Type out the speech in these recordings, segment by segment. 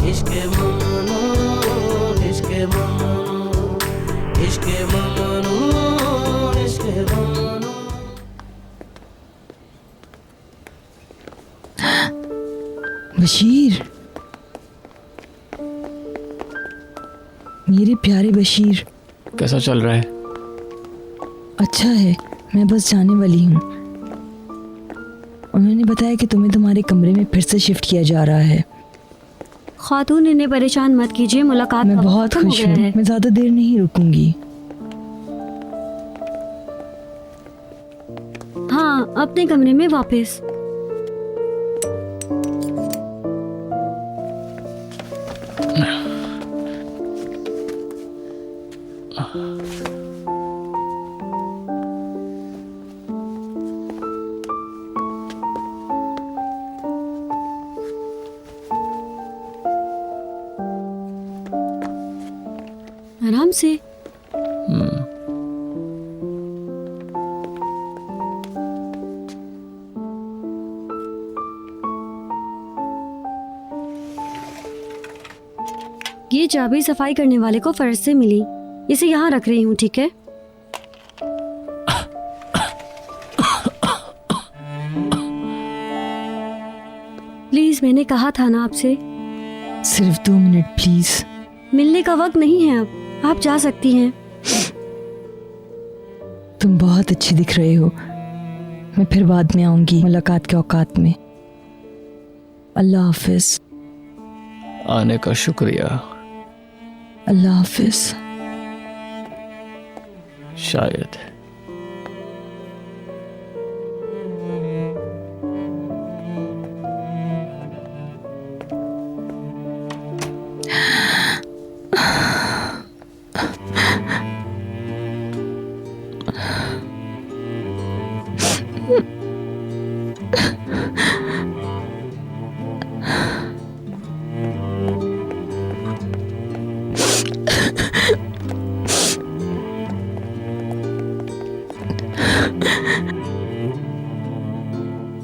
इश्क ममनू, इश्क ममनू, इश्क ममनू, इश्क ममनू। बशीर, मेरे प्यारे बशीर। कैसा चल रहा है? अच्छा है, मैं बस जाने वाली हूँ। उन्होंने बताया कि तुम्हें तुम्हारे कमरे में फिर से शिफ्ट किया जा रहा है। खातून, इन्हें परेशान मत कीजिए, मुलाकात मैं का बहुत खत्म हो खुश गया हूँ, है। मैं ज़्यादा देर नहीं रुकूंगी। हाँ, अपने कमरे में वापस। आराम से। ये चाबी सफाई करने वाले को फर्ज से मिली, इसे यहाँ रख रही हूँ, ठीक है? प्लीज, मैंने कहा था ना आपसे। सिर्फ 2 मिनट प्लीज। मिलने का वक्त नहीं है अब, आप जा सकती हैं। तुम बहुत अच्छी दिख रहे हो। मैं फिर बाद में आऊंगी मुलाकात के औकात में। अल्लाह हाफिज। आने का शुक्रिया। अल्लाह हाफिज। शायद।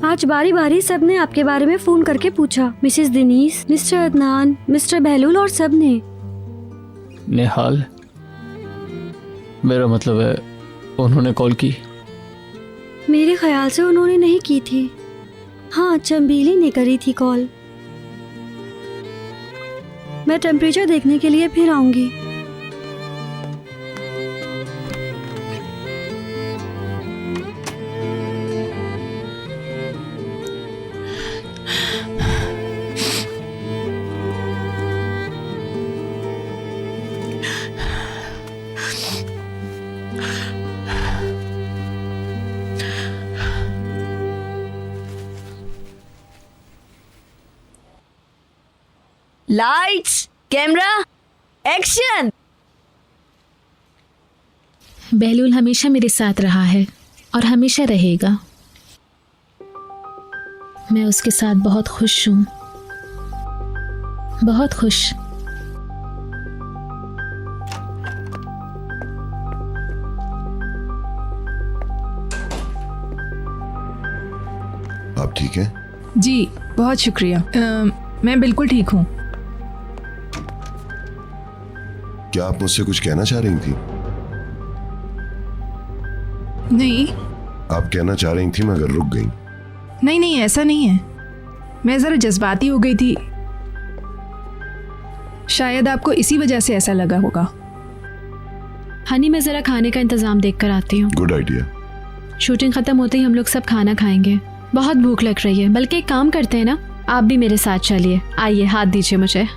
आज बारी बारी सबने आपके बारे में फोन करके पूछा। मिसेस दिनीस, मिस्टर अदनान, मिस्टर बहलूल और सबने। निहाल, मेरा मतलब है उन्होंने कॉल की? मेरे ख्याल से उन्होंने नहीं की थी। हाँ, चंबीली ने करी थी कॉल। मैं टेम्परेचर देखने के लिए फिर आऊंगी। Lights, camera, action. बहलूल हमेशा मेरे साथ रहा है और हमेशा रहेगा। मैं उसके साथ बहुत खुश हूँ, बहुत खुश। आप ठीक हैं? जी, बहुत शुक्रिया। मैं बिल्कुल ठीक हूँ। क्या आप मुझसे कुछ कहना चाह रही थी? नहीं आप कहना चाह रही थी मगर रुक गई। नहीं नहीं, ऐसा नहीं है। मैं ज़रा जज्बाती हो गई थी, शायद आपको इसी वजह से ऐसा लगा होगा। हनी, मैं ज़रा खाने का इंतज़ाम देख कर आती हूँ। Good idea. शूटिंग ख़त्म होते ही हम लोग सब खाना खाएंगे। बहुत भूख लग रही है। बल्कि एक काम करते हैं ना, आप भी मेरे साथ चलिए। आइए, हाथ दीजिए मुझे।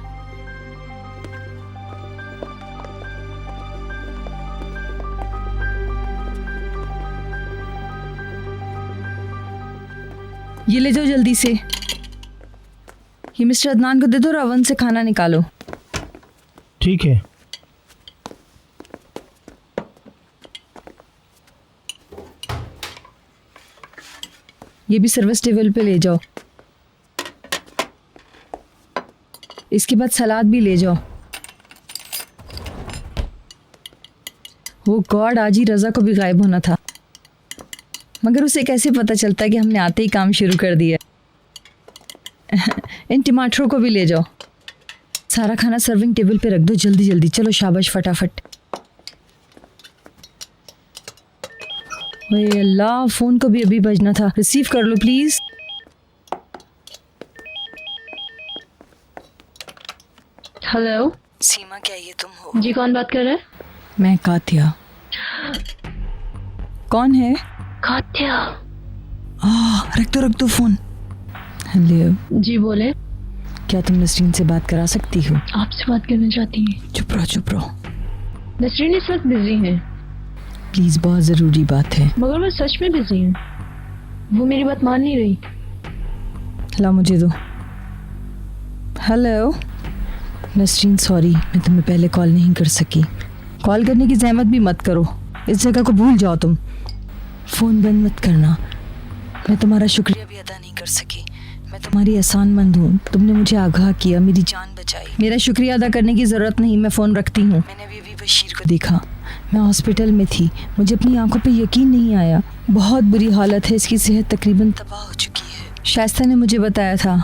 ये ले जाओ जल्दी से। ये मिस्टर अदनान को दे दो और ओवन से खाना निकालो। ठीक है। ये भी सर्विस टेबल पे ले जाओ। इसके बाद सलाद भी ले जाओ। वो गॉड, आज ही रजा को भी गायब होना था, मगर उसे कैसे पता चलता कि हमने आते ही काम शुरू कर दिया। इन टमाटरों को भी ले जाओ। सारा खाना सर्विंग टेबल पे रख दो, जल्दी जल्दी। चलो शाबाश, फटाफट। ओए अल्लाह, फोन को भी अभी बजना था। रिसीव कर लो प्लीज। हेलो सीमा, क्या ये तुम हो? जी, कौन बात कर रहा है? मैं कातिया। कौन है? कात्या। रख दो फोन। हेलो जी बोले। क्या तुम नसरीन से बात करा सकती हो? आपसे बात करना चाहती हैं? चुप रहो। नसरीन इस वक्त बिजी हैं। प्लीज, बहुत जरूरी बात है। मगर मैं सच में बिजी हूँ, वो मेरी बात मान नहीं रही। ला मुझे दो। हेलो नसरीन, सॉरी मैं तुम्हें पहले कॉल नहीं कर सकी। कॉल करने की जहमत भी मत करो, इस जगह को भूल जाओ तुम। फ़ोन बंद मत करना। मैं तुम्हारा शुक्रिया भी अदा नहीं कर सकी। मैं तुम्हारी एहसानमंद हूँ, तुमने मुझे आगाह किया, मेरी जान बचाई। मेरा शुक्रिया अदा करने की ज़रूरत नहीं, मैं फ़ोन रखती हूँ। मैंने अभी बशीर को देखा, मैं हॉस्पिटल में थी, मुझे अपनी आंखों पे यकीन नहीं आया। बहुत बुरी हालत है, इसकी सेहत तकरीबन तबाह हो चुकी है। शाइस्ता ने मुझे बताया था,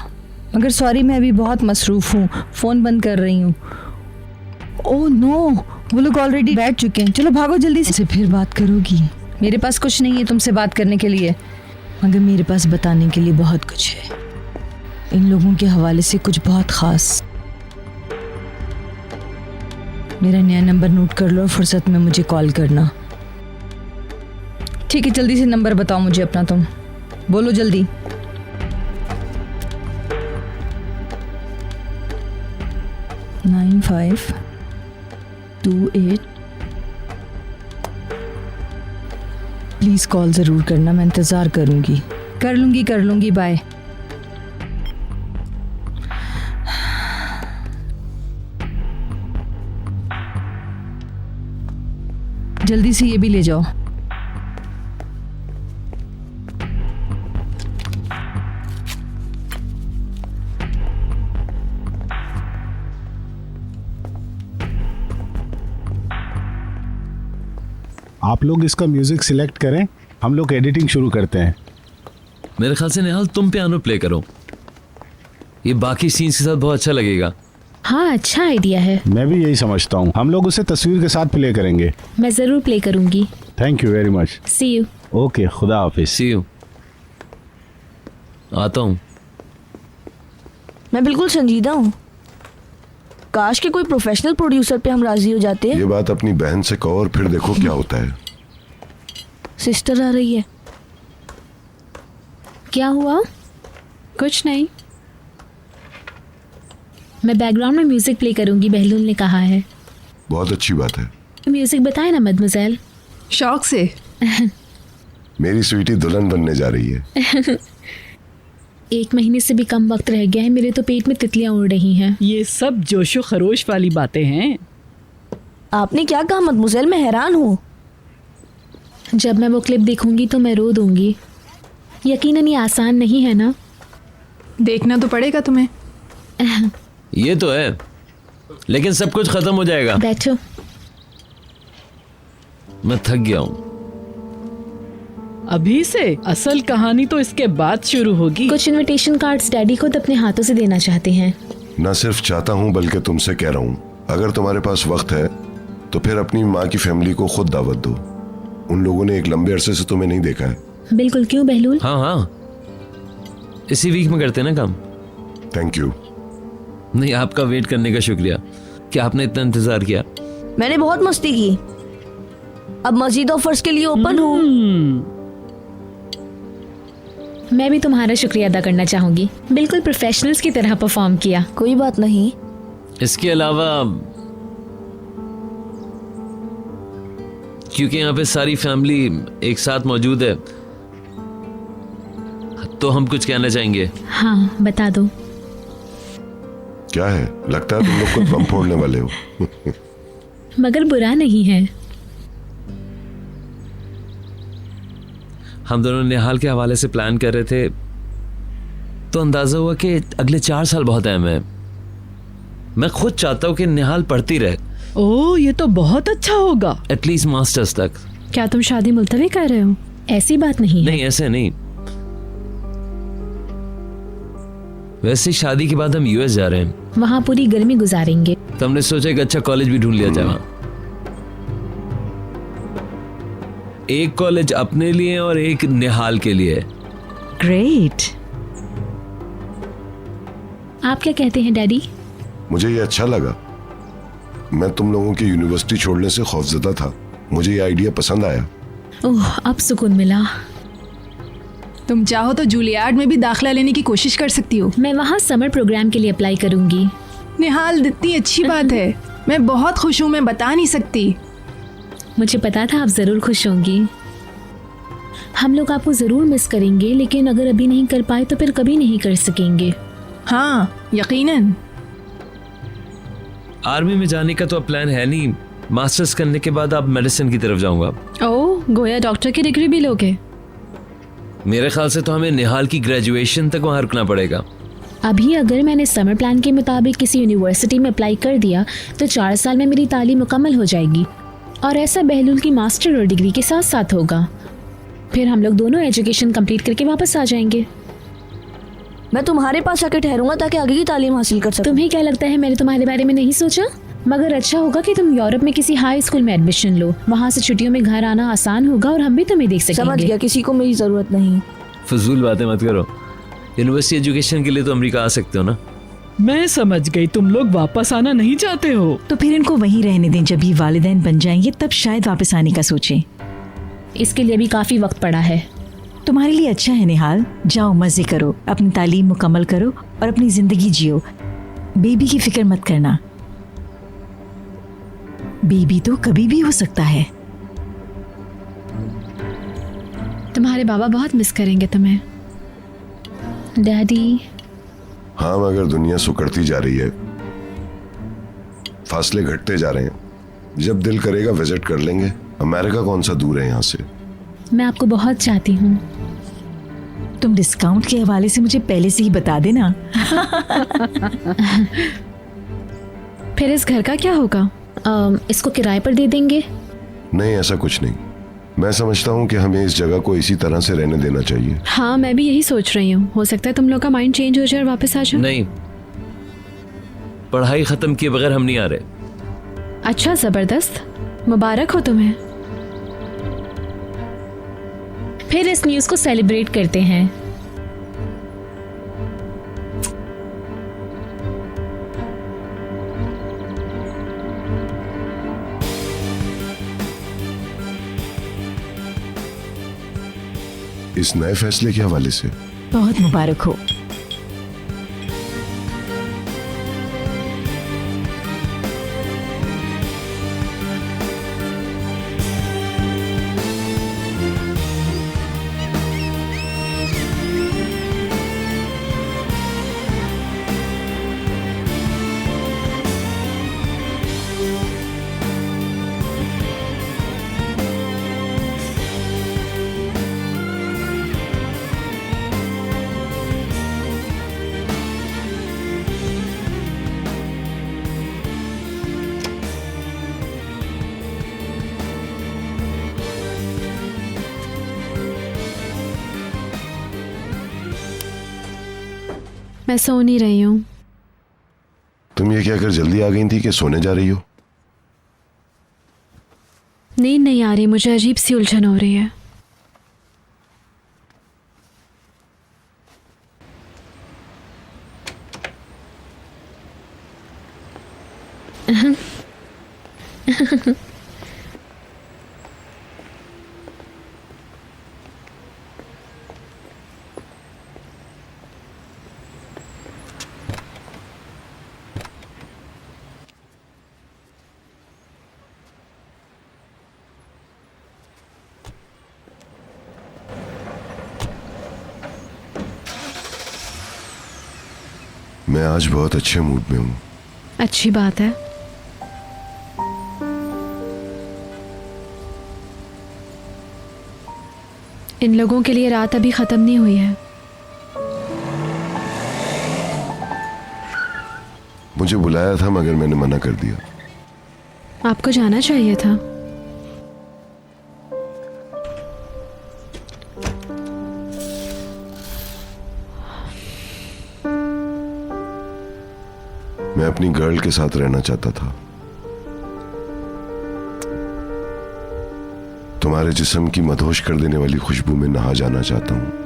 मगर सॉरी मैं अभी बहुत मसरूफ़ हूँ, फ़ोन बंद कर रही हूँ। ओह नो, वो लोग ऑलरेडी बैठ चुके हैं। चलो भागो जल्दी से। फिर बात करोगी? मेरे पास कुछ नहीं है तुमसे बात करने के लिए, मगर मेरे पास बताने के लिए बहुत कुछ है। इन लोगों के हवाले से कुछ बहुत ख़ास। मेरा नया नंबर नोट कर लो, फुर्सत में मुझे कॉल करना। ठीक है, जल्दी से नंबर बताओ मुझे अपना, तुम बोलो जल्दी। नाइन 528। प्लीज़ कॉल ज़रूर करना, मैं इंतज़ार करूँगी। कर लूँगी, बाय। जल्दी से ये भी ले जाओ। आप लोग इसका म्यूजिक सिलेक्ट करें, हम लोग एडिटिंग शुरू करते हैं। मेरे ख्याल से निहाल तुम पियानो प्ले करो, ये बाकी सीन्स के साथ बहुत अच्छा लगेगा। हाँ, अच्छा आइडिया है। मैं भी यही समझता हूँ। हम लोग उसे तस्वीर के साथ प्ले करेंगे। मैं ज़रूर प्ले करूँगी। Thank you very much. See you. Okay, खुदा हाफिज। सी यू। आता हूँ। मैं बिल्कुल संजीदा हूँ। काश के कोई प्रोफेशनल प्रोड्यूसर पे हम राजी हो जाते। ये बात अपनी बहन से कहो और फिर देखो क्या होता है। सिस्टर आ रही है। क्या हुआ? कुछ नहीं, मैं बैकग्राउंड में म्यूजिक प्ले करूंगी, बहलूल ने कहा है। बहुत अच्छी बात है। म्यूजिक बताए ना मदमज़ेल। शौक से। मेरी स्वीटी दुल्हन बनने जा रही है। 1 महीने से भी कम वक्त रह गया है, मेरे तो पेट में तितलियां उड़ रही हैं। ये सब जोशो खरोश वाली बातें हैं। आपने क्या कहा मदमुज़ेल, मैं हैरान हूँ। जब मैं वो क्लिप देखूंगी तो मैं रो दूंगी। यकीनन ये आसान नहीं है ना। देखना तो पड़ेगा तुम्हें। ये तो है, लेकिन सब कुछ खत्म हो जाएगा। बैठो। मैं थक गया हूँ। अभी से असल कहानी तो इसके बाद शुरू होगी। कुछ इनविटेशन कार्ड्स डैडी खुद अपने हाथों से देना चाहते हैं। न सिर्फ चाहता हूँ बल्कि तुमसे कह रहा हूँ, अगर तुम्हारे पास वक्त है तो फिर अपनी माँ की फैमिली को खुद दावत दो। उन लोगों ने एक लंबे अरसे से तुम्हें नहीं देखा है। बिल्कुल, क्यों बहलूल? हाँ, इसी वीक में करते हैं ना काम। Thank you. नहीं, आपका वेट करने का शुक्रिया कि आपने इतना इंतजार किया। मैंने बहुत मस्ती की, अब मजीद ऑफर्स के लिए ओपन हूँ। मैं भी तुम्हारा शुक्रिया अदा करना चाहूंगी, बिल्कुल प्रोफेशनल्स की तरह परफॉर्म किया। कोई बात नहीं। इसके अलावा क्योंकि यहाँ पे सारी फैमिली एक साथ मौजूद है तो हम कुछ कहना चाहेंगे। हाँ, बता दो। क्या है? लगता है तुम लोग कोई बम फोड़ने वाले हो। मगर बुरा नहीं है। हम दोनों निहाल के हवाले से प्लान कर रहे थे तो अंदाजा हुआ कि अगले 4 साल बहुत अहम है। मैं खुद चाहता हूँ कि निहाल पढ़ती रहे। ओह, ये तो बहुत अच्छा होगा। एटलीस्ट मास्टर्स तक। क्या तुम शादी मुलतवी कर रहे हो? ऐसी बात नहीं है। नहीं, ऐसे नहीं। वैसे शादी के बाद हम यूएस जा रहे हैं वहाँ पूरी गर्मी गुजारेंगे। तो हमने सोचा एक अच्छा कॉलेज भी ढूंढ लिया जाए वहाँ। एक कॉलेज अपने लिए और एक निहाल के लिए। ग्रेट। आप क्या कहते हैं डैडी? मुझे ये अच्छा लगा। मैं तुम लोगों की यूनिवर्सिटी छोड़ने से खौफजदा था। मुझे ये आइडिया पसंद आया। ओह, अब सुकून मिला। तुम चाहो तो जूलियार्ड में भी दाखिला लेने की कोशिश कर सकती हो। मैं वहाँ समर प्रोग्राम के लिए अप्लाई करूंगी। निहाल, इतनी अच्छी बात है। मैं बहुत खुश हूँ, मैं बता नहीं सकती। मुझे पता था आप ज़रूर खुश होंगी। हम लोग आपको ज़रूर मिस करेंगे, लेकिन अगर अभी नहीं कर पाए तो फिर कभी नहीं कर सकेंगे। हाँ, यकीनन। आर्मी में जाने का तो अब प्लान है नहीं। मास्टर्स करने के बाद आप मेडिसिन की तरफ जाऊंगा। ओह, गोया डॉक्टर की डिग्री भी लोगे? मेरे ख्याल से तो हमें निहाल की ग्रेजुएशन तक वहाँ रुकना पड़ेगा। अभी अगर मैंने समर प्लान के मुताबिक किसी यूनिवर्सिटी में अप्लाई कर दिया तो 4 साल में मेरी तालीम मुकम्मल हो जाएगी, और ऐसा बहलूल की मास्टर और डिग्री के साथ साथ होगा। फिर हम लोग दोनों एजुकेशन कंप्लीट करके वापस आ जाएंगे। मैं तुम्हारे पास आके ठहरूंगा ताकि आगे की तालीम हासिल कर सकूं। तुम्हें क्या लगता है मैंने तुम्हारे बारे में नहीं सोचा? मगर अच्छा होगा कि तुम यूरोप में किसी हाई स्कूल में एडमिशन लो। वहाँ से छुट्टियों में घर आना आसान होगा और हम भी तुम्हें देख सकेंगे। समझ गया, किसी को मेरी जरूरत नहीं। फजूल बातें मत करो। यूनिवर्सिटी एजुकेशन के लिए तो अमेरिका आ सकते हो ना। मैं समझ गई, तुम लोग वापस आना नहीं चाहते हो। तो फिर इनको वहीं रहने दें। जब ये वालिदैन बन जाएंगे तब शायद वापस आने का सोचें। इसके लिए भी काफ़ी वक्त पड़ा है। तुम्हारे लिए अच्छा है निहाल। जाओ, मजे करो, अपनी तालीम मुकम्मल करो और अपनी जिंदगी जियो। बेबी की फिक्र मत करना। बेबी तो कभी भी हो सकता है। तुम्हारे बाबा बहुत मिस करेंगे तुम्हें डैडी। हाँ, मगर दुनिया सुकड़ती जा रही है, फासले घटते जा रहे हैं। जब दिल करेगा विजिट कर लेंगे। अमेरिका कौन सा दूर है यहाँ से। मैं आपको बहुत चाहती हूँ। तुम डिस्काउंट के हवाले से मुझे पहले से ही बता देना। फिर इस घर का क्या होगा? इसको किराए पर दे देंगे? नहीं, ऐसा कुछ नहीं। मैं समझता हूँ कि हमें इस जगह को इसी तरह से रहने देना चाहिए। हाँ, मैं भी यही सोच रही हूँ। हो सकता है तुम लोग का माइंड चेंज हो जाए और वापस आ जाओ। नहीं, पढ़ाई खत्म किए बगैर हम नहीं आ रहे। अच्छा, जबरदस्त, मुबारक हो तुम्हें। फिर इस न्यूज़ को सेलिब्रेट करते हैं। इस नए फैसले के हवाले से बहुत मुबारक हो। मैं सो नहीं रही हूँ। तुम ये कहकर जल्दी आ गई थी कि सोने जा रही हो? नींद नहीं आ रही, मुझे अजीब सी उलझन हो रही है। मैं आज बहुत अच्छे मूड में हूँ। अच्छी बात है। इन लोगों के लिए रात अभी खत्म नहीं हुई है। मुझे बुलाया था मगर मैंने मना कर दिया। आपको जाना चाहिए था। अपनी गर्ल के साथ रहना चाहता था। तुम्हारे जिस्म की मदहोश कर देने वाली खुशबू में नहा जाना चाहता हूं।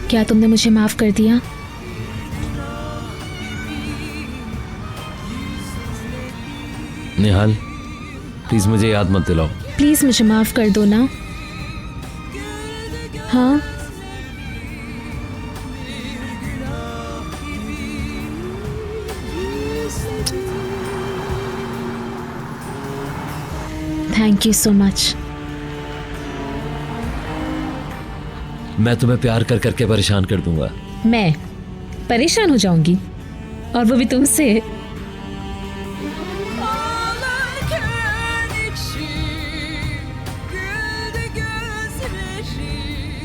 क्या तुमने मुझे माफ कर दिया? निहाल, प्लीज मुझे याद मत दिलाओ। प्लीज मुझे माफ कर दो ना। हाँ, थैंक यू सो मच। मैं तुम्हें प्यार कर करके परेशान कर दूंगा। मैं परेशान हो जाऊंगी, और वो भी तुमसे।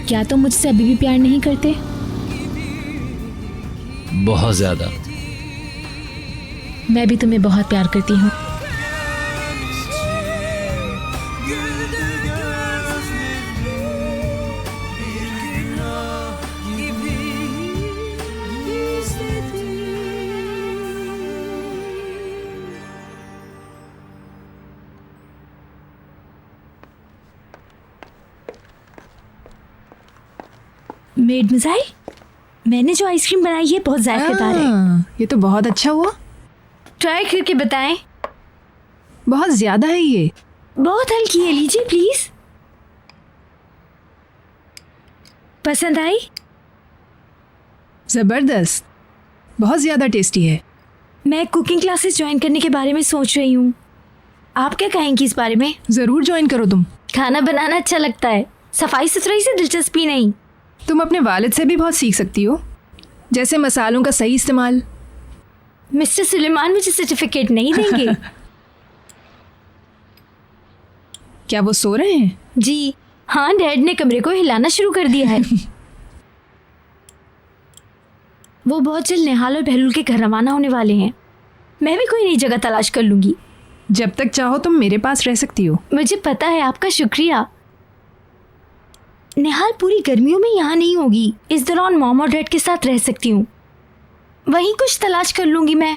क्या तुम मुझसे अभी भी प्यार नहीं करते? बहुत ज्यादा। मैं भी तुम्हें बहुत प्यार करती हूँ। मेड मिसाइल, मैंने जो आइसक्रीम बनाई है बहुत जायकेदार है। ये तो बहुत अच्छा हुआ। ट्राई करके बताएं। बहुत ज्यादा है ये। बहुत हल्की है, लीजिए प्लीज। पसंद आई? जबरदस्त, बहुत ज्यादा टेस्टी है। मैं कुकिंग क्लासेस ज्वाइन करने के बारे में सोच रही हूँ। आप क्या कहेंगी इस बारे में? जरूर ज्वाइन करो तुम। खाना बनाना अच्छा लगता है, सफाई सुथराई से दिलचस्पी नहीं। तुम अपने वालिद से भी बहुत सीख सकती हो, जैसे मसालों का सही इस्तेमाल। मिस्टर सुलेमान मुझे सर्टिफिकेट नहीं देंगे? क्या वो सो रहे हैं? जी हाँ, डैड ने कमरे को हिलाना शुरू कर दिया है। वो बहुत जल्द निहाल और बहलूल के घर रवाना होने वाले हैं। मैं भी कोई नई जगह तलाश कर लूंगी। जब तक चाहो तुम मेरे पास रह सकती हो। मुझे पता है, आपका शुक्रिया। निहाल पूरी गर्मियों में यहाँ नहीं होगी। इस दौरान मॉम और डैड के साथ रह सकती हूँ। वहीं कुछ तलाश कर लूंगी मैं।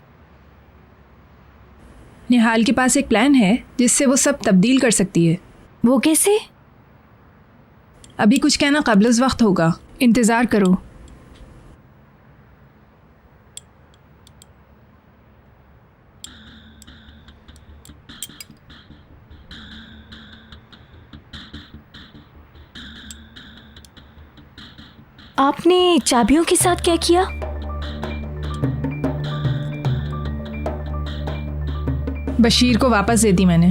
निहाल के पास एक प्लान है जिससे वो सब तब्दील कर सकती है। वो कैसे? अभी कुछ कहना क़ब्ल वक्त होगा, इंतज़ार करो। आपने चाबियों के साथ क्या किया? बशीर को वापस दे दी मैंने।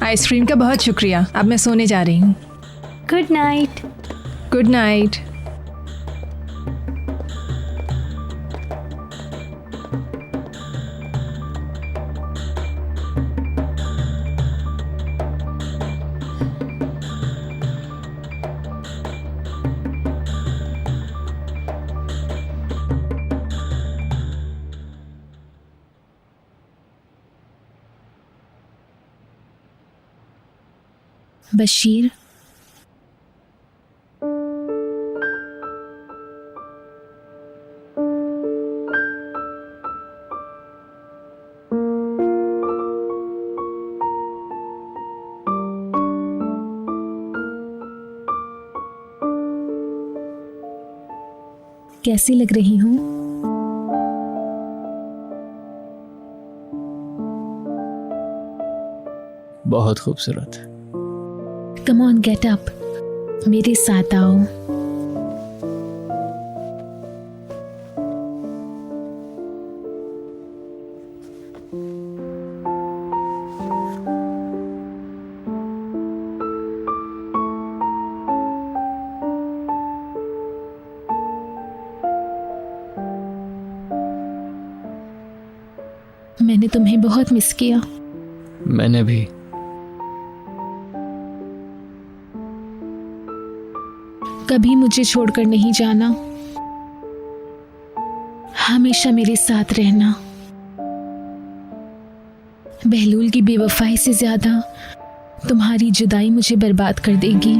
आइसक्रीम का बहुत शुक्रिया। अब मैं सोने जा रही हूँ। Good night. Good night. Bashir, कैसी लग रही हूँ? बहुत खूबसूरत। कम ऑन, गेट अप, मेरे साथ आओ। मैंने तुम्हें बहुत मिस किया। मैंने भी। कभी मुझे छोड़कर नहीं जाना, हमेशा मेरे साथ रहना। बहलूल की बेवफाई से ज्यादा तुम्हारी जुदाई मुझे बर्बाद कर देगी।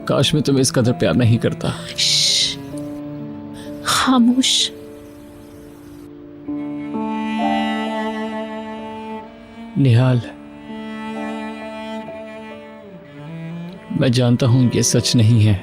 काश मैं तुम्हें इस कदर प्यार नहीं करता। श्श, खामोश। निहाल, मैं जानता हूं ये सच नहीं है,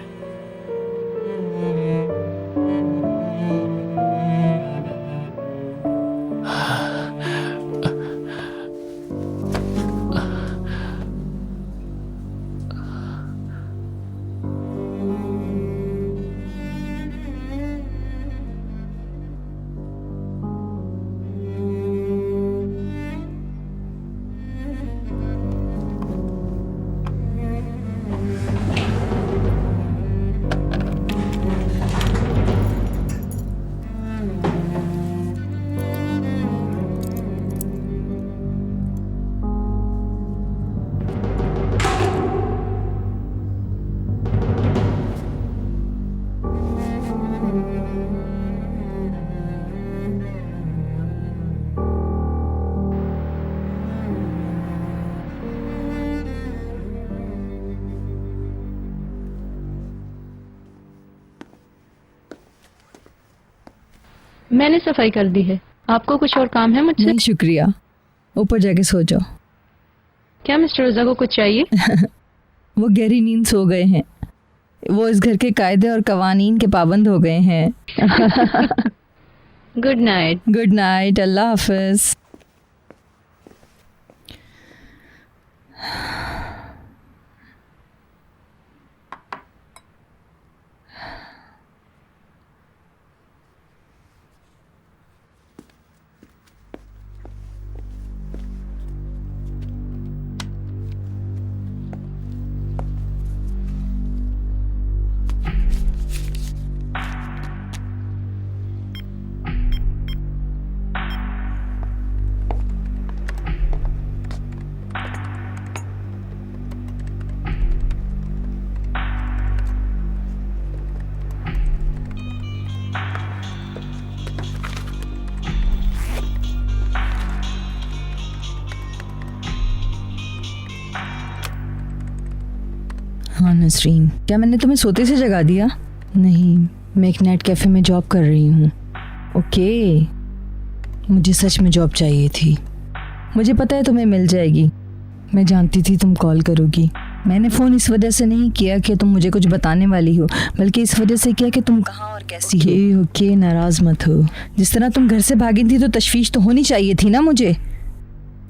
मैंने सफाई कर दी है। आपको कुछ और काम है मुझसे? नहीं शुक्रिया, ऊपर जाके सो जाओ। क्या मिस्टर रजा को कुछ चाहिए? वो गहरी नींद सो गए हैं। वो इस घर के कायदे और कवानीन के पाबंद हो गए हैं। Good night. गुड नाइट, अल्लाह हाफिज। हाँ नसरीन, क्या मैंने तुम्हें सोते से जगा दिया? नहीं, मैं एक नेट कैफ़े में जॉब कर रही हूँ। ओके, मुझे सच में जॉब चाहिए थी। मुझे पता है तुम्हें मिल जाएगी। मैं जानती थी तुम कॉल करोगी। मैंने फ़ोन इस वजह से नहीं किया कि तुम मुझे कुछ बताने वाली हो, बल्कि इस वजह से किया कि तुम कहाँ और कैसी हो। ओके, नाराज़ मत हो। जिस तरह तुम घर से भागी थी तो तशवीश तो होनी चाहिए थी ना मुझे।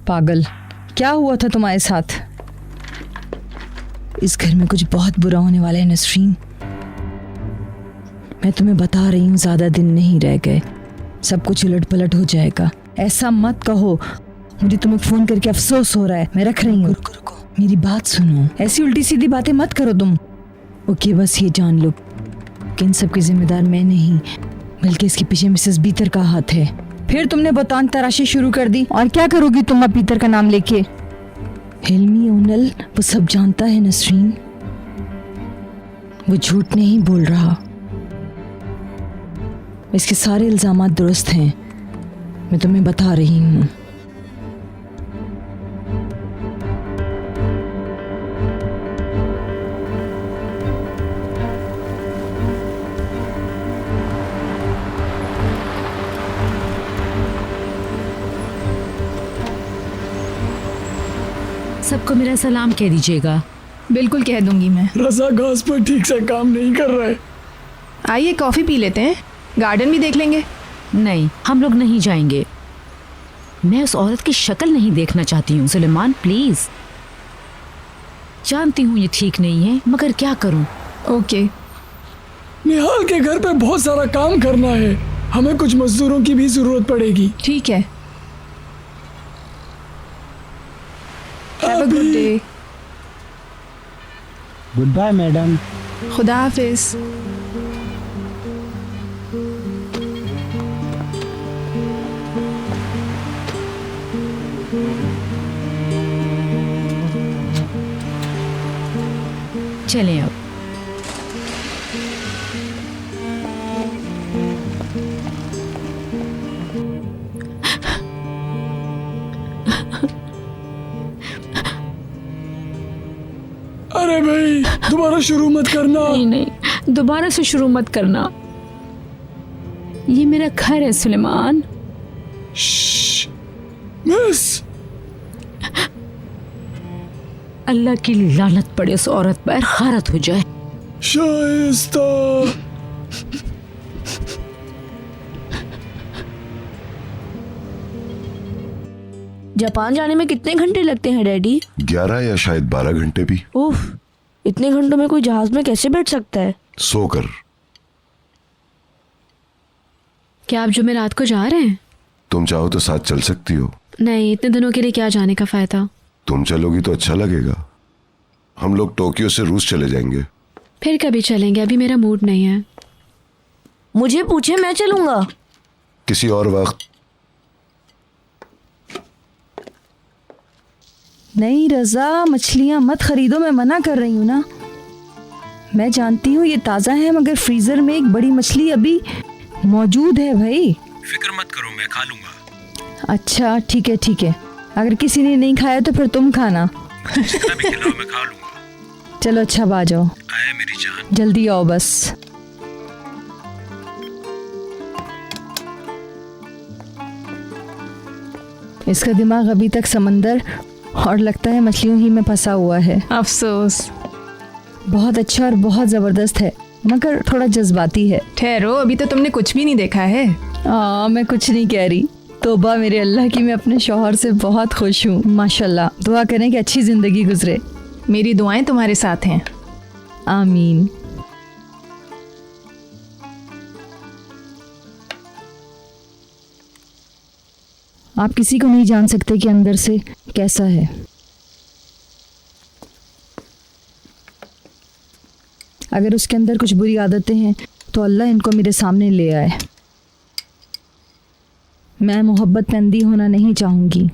पागल, क्या हुआ था तुम्हारे साथ? इस घर में कुछ बहुत बुरा होने वाला है नसरीन। मैं तुम्हें बता रही हूँ, ज़्यादा दिन नहीं रह गए, सब कुछ उलट पलट हो जाएगा। ऐसा मत कहो, मुझे तुम्हें फ़ोन करके अफसोस हो रहा है। मैं रख रही हूँ। रुको, मेरी बात सुनो। ऐसी उल्टी सीधी बातें मत करो तुम। ओके, बस ये जान लो कि इन सब की जिम्मेदार मैं नहीं, बल्कि इसके पीछे मिसेस बीतर का हाथ है। फिर तुमने बतौन तराशी शुरू कर दी। और क्या करोगी तुम अब बीतर का नाम लेके? हिल्मी ओनल वो सब जानता है नसरीन, वो झूठ नहीं बोल रहा। इसके सारे इल्जामात दुरुस्त हैं, मैं तुम्हें बता रही हूँ। सबको मेरा सलाम कह दीजिएगा। बिल्कुल कह दूंगी मैं। रजा घास पर ठीक से काम नहीं कर रहा है। आइए कॉफ़ी पी लेते हैं, गार्डन भी देख लेंगे। नहीं, हम लोग नहीं जाएंगे। मैं उस औरत की शक्ल नहीं देखना चाहती हूँ। सुलेमान प्लीज। जानती हूँ ये ठीक नहीं है, मगर क्या करूँ। ओके। निहाल के घर पे बहुत सारा काम करना है, हमें कुछ मजदूरों की भी जरूरत पड़ेगी। ठीक है। Have a good day. Goodbye madam. खुदा हाफिज। चलें अब। अरे भाई दोबारा शुरू मत करना। नहीं नहीं, दोबारा से शुरू मत करना। ये मेरा घर है सुलेमान। मिस, अल्लाह की लानत पड़े उस औरत पर, खारत हो जाए। शाइस्ता। जापान जाने में कितने घंटे लगते हैं डैडी? 11 या शायद 12 घंटे भी। उफ, इतने घंटों में कोई जहाज में कैसे बैठ सकता है? सोकर। क्या आप जुमे रात को जा रहे हैं? तुम चाहो तो साथ चल सकती हो। नहीं, इतने दिनों के लिए क्या जाने का फायदा। तुम चलोगी तो अच्छा लगेगा। हम लोग टोक्यो से रूस चले जाएंगे। फिर कभी चलेंगे, अभी मेरा मूड नहीं है। मुझे पूछे, मैं चलूंगा। किसी और वक्त। नहीं रज़ा, मछलियाँ मत खरीदो, मैं मना कर रही हूँ ना। मैं जानती हूँ ये ताज़ा है, मगर फ्रीज़र में एक बड़ी मछली अभी मौजूद है भाई। फिक्र मत करो, मैं खा लूंगा। अच्छा ठीक है ठीक है, अगर किसी ने नहीं खाया तो फिर तुम खाना। जितना भी खिलाओ मैं खा लूंगा। चलो अच्छा, अब आ जाओ। आए मेरी जान। जल्दी आओ बस। इसका दिमाग अभी तक समंदर और लगता है मछलियों ही में फंसा हुआ है। अफसोस। बहुत अच्छा और बहुत ज़बरदस्त है, मगर थोड़ा जज्बाती है। ठहरो, अभी तो तुमने कुछ भी नहीं देखा है। मैं कुछ नहीं कह रही। तौबा मेरे अल्लाह की, मैं अपने शौहर से बहुत खुश हूँ माशाल्लाह। दुआ करें कि अच्छी ज़िंदगी गुजरे। मेरी दुआएं तुम्हारे साथ हैं। आमीन। आप किसी को नहीं जान सकते कि अंदर से कैसा है। अगर उसके अंदर कुछ बुरी आदतें हैं तो अल्लाह इनको मेरे सामने ले आए। मैं मोहब्बत में अंधी होना नहीं चाहूंगी।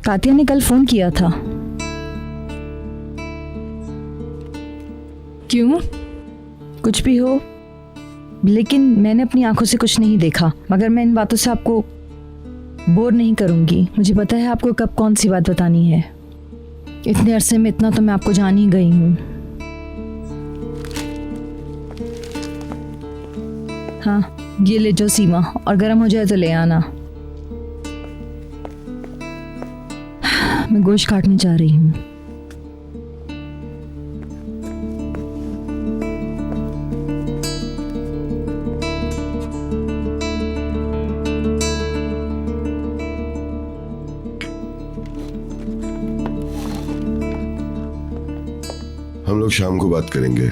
कातिया ने कल फोन किया था। क्यों? कुछ भी हो, लेकिन मैंने अपनी आंखों से कुछ नहीं देखा। मगर मैं इन बातों से आपको बोर नहीं करूंगी। मुझे पता है आपको कब कौन सी बात बतानी है। इतने अरसे में इतना तो मैं आपको जान ही गई हूँ। हाँ, ये ले जो सीमा, और गर्म हो जाए तो ले आना। मैं गोश्त काटने जा रही हूँ। हम लोग शाम को बात करेंगे।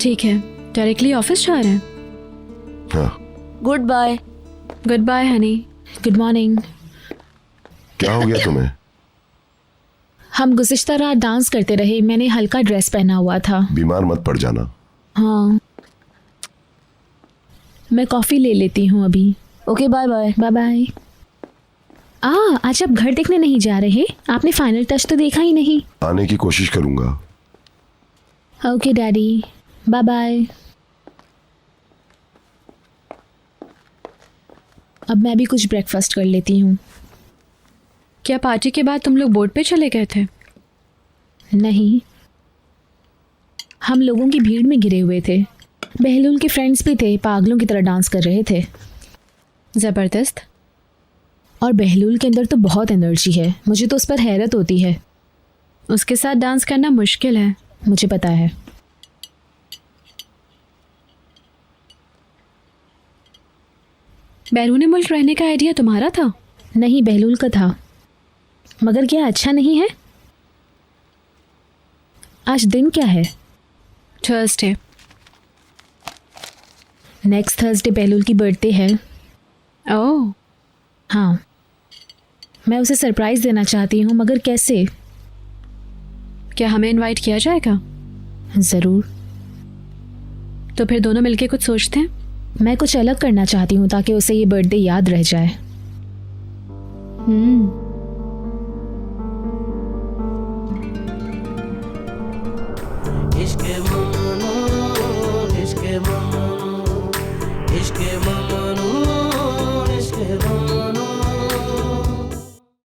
ठीक है, डायरेक्टली ऑफिस जा रहे हैं? हाँ। Goodbye. Goodbye honey. Good morning. क्या हो गया तुम्हें? हम गुज़िश्ता रात डांस करते रहे, मैंने हल्का ड्रेस पहना हुआ था। बीमार मत पड़ जाना। हाँ, मैं कॉफ़ी ले लेती हूँ अभी। Okay, bye bye. Bye bye. आज आप घर देखने नहीं जा रहे? आपने फाइनल टच तो देखा ही नहीं। आने की कोशिश करूंगा। Okay daddy, bye bye. अब मैं भी कुछ ब्रेकफास्ट कर लेती हूँ। क्या पार्टी के बाद तुम लोग बोट पे चले गए थे? नहीं, हम लोगों की भीड़ में घिरे हुए थे। बहलूल के फ्रेंड्स भी थे, पागलों की तरह डांस कर रहे थे। ज़बरदस्त। और बहलूल के अंदर तो बहुत एनर्जी है, मुझे तो उस पर हैरत होती है। उसके साथ डांस करना मुश्किल है। मुझे पता है। बैरून मुल्क रहने का आइडिया तुम्हारा था? नहीं, बहलूल का था। मगर क्या अच्छा नहीं है? आज दिन क्या है? थर्सडे। नेक्स्ट थर्सडे बहलूल की बर्थडे है। ओह हाँ, मैं उसे सरप्राइज देना चाहती हूँ, मगर कैसे? क्या हमें इनवाइट किया जाएगा? ज़रूर। तो फिर दोनों मिलके कुछ सोचते हैं। मैं कुछ अलग करना चाहती हूँ ताकि उसे ये बर्थडे याद रह जाए। इश्क ममनू, इश्क ममनू, इश्क ममनू।